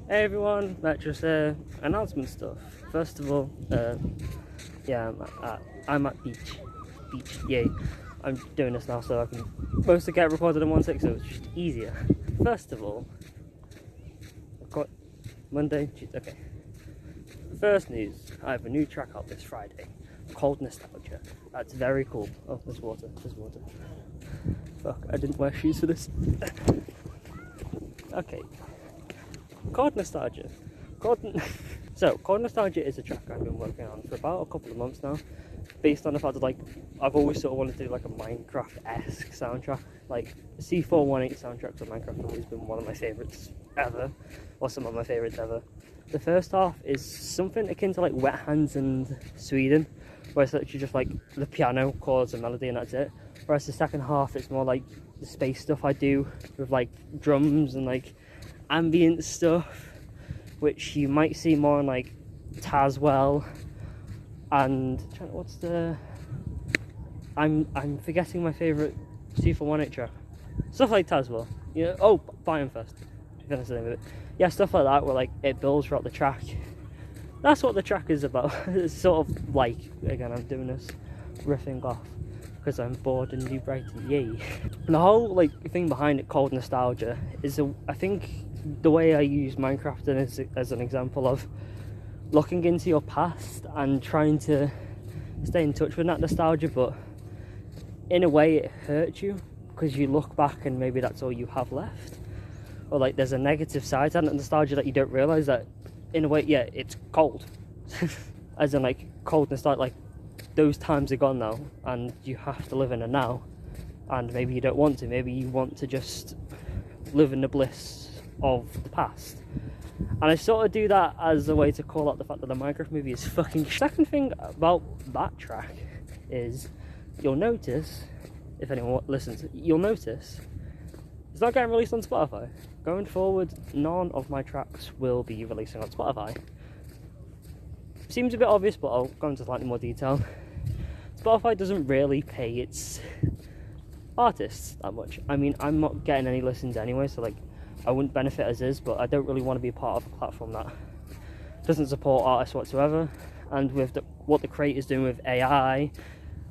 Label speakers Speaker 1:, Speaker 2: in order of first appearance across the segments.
Speaker 1: Hey everyone, Mattress here. Announcement stuff. First of all, yeah, I'm at beach. Yay. I'm doing this now so I can mostly get recorded in 1 take, so it's just easier. First of all, I've got Monday, Tuesday, okay. First news, I have a new track out this Friday called Nostalgia. That's very cool. Oh, there's water. Fuck, I didn't wear shoes for this. Okay. Called Nostalgia. Called Nostalgia is a track I've been working on for about a couple of months now, based on the fact that I've always sort of wanted to do like a Minecraft-esque soundtrack. Like C418 soundtracks of Minecraft have always been one of my favourites ever, or some of my favourites ever. The first half is something akin to like Wet Hands and Sweden, where it's literally just like the piano, chords and melody and that's it. Whereas the second half it's more like the space stuff I do with like drums and like ambient stuff, which you might see more on like Tazwell and I'm forgetting my favourite C418 track. Stuff like Tazwell. Yeah. Oh, Bionfest. That's the name of it. Yeah, stuff like that where like it builds throughout the track. That's what the track is about. It's sort of like, again, I'm doing this riffing off because I'm bored and New Brighton, yay. And the whole like thing behind it called Nostalgia is I think the way I use Minecraft as an example of looking into your past and trying to stay in touch with that nostalgia, but in a way it hurts you because you look back and maybe that's all you have left, or like there's a negative side to that nostalgia that you don't realise that in a way, yeah, it's cold. As in like cold nostalgia, like those times are gone now and you have to live in a now, and maybe you don't want to, maybe you want to just live in the bliss of the past. And I sort of do that as a way to call out the fact that the Minecraft movie is fucking. Second thing about that track is you'll notice, if anyone listens, you'll notice it's not getting released on Spotify. Going forward, none of my tracks will be releasing on Spotify. Seems a bit obvious, but I'll go into slightly more detail. Spotify doesn't really pay its artists that much. I mean, I'm not getting any listens anyway, so like I wouldn't benefit as is, but I don't really want to be a part of a platform that doesn't support artists whatsoever. And with what the creator's doing with AI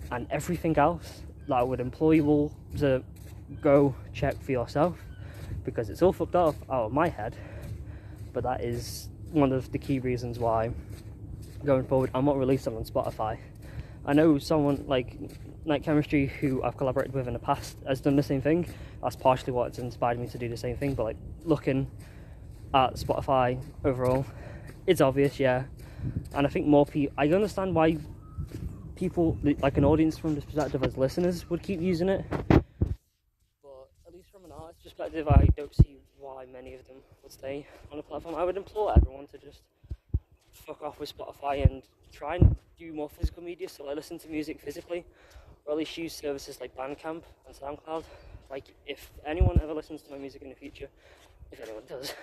Speaker 1: and everything else, that I would implore you all to go check for yourself, because it's all fucked up out of my head. But that is one of the key reasons why going forward I'm not releasing on Spotify. I know someone like Night Chemistry, who I've collaborated with in the past, has done the same thing. That's partially what's inspired me to do the same thing, but like looking at Spotify overall, it's obvious, yeah. And I think more people, I understand why people, like an audience from this perspective as listeners, would keep using it, but at least from an artist perspective, I don't see why many of them would stay on the platform. I would implore everyone to just fuck off with Spotify and try and do more physical media, so I listen to music physically, or at least use services like Bandcamp and SoundCloud. Like, if anyone ever listens to my music in the future, if anyone does,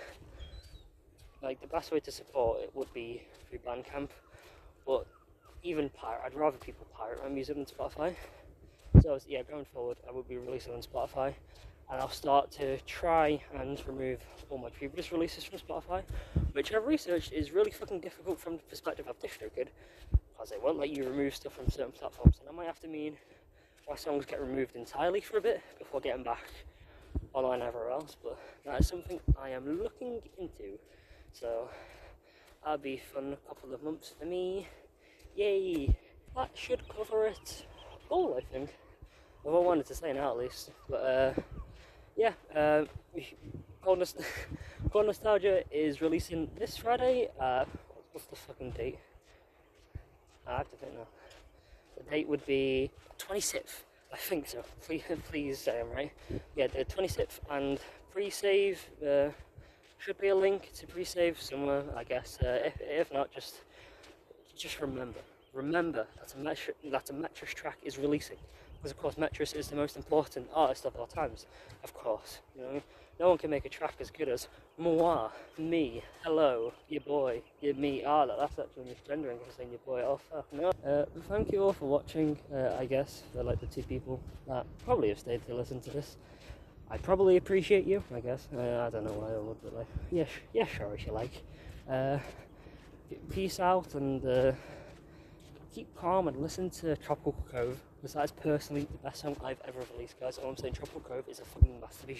Speaker 1: like the best way to support it would be through Bandcamp, but even I'd rather people pirate my music than Spotify. So yeah, going forward I will be releasing on Spotify, and I'll start to try and remove all my previous releases from Spotify, which I've researched is really fucking difficult from the perspective of DistroKid, because they won't let you remove stuff from certain platforms, and that might have to mean my songs get removed entirely for a bit before getting back online everywhere else, but that is something I am looking into, so that'll be a fun couple of months for me, yay. That should cover it all, I think. Well, I wanted to say now at least, but yeah, Cold Nostalgia is releasing this Friday. What's the fucking date? I have to think now. The date would be 26th, I think so. Please say I'm right. Yeah, the 26th, and pre-save, should be a link to pre-save somewhere, I guess. If not, just remember that a Metris track is releasing. Because of course Metris is the most important artist of our times, of course, you know. No one can make a track as good as moi, me, hello, your boy, your me, that's actually misgendering for saying your boy, oh fuck no. Thank you all for watching, I guess, for like the two people that probably have stayed to listen to this. I'd probably appreciate you, I guess. I don't know why I would, but like, yeah, sure, if you like. Peace out, and keep calm and listen to Tropical Cove, because that is personally the best song I've ever released, guys. All I'm saying, Tropical Cove is a fucking masterpiece.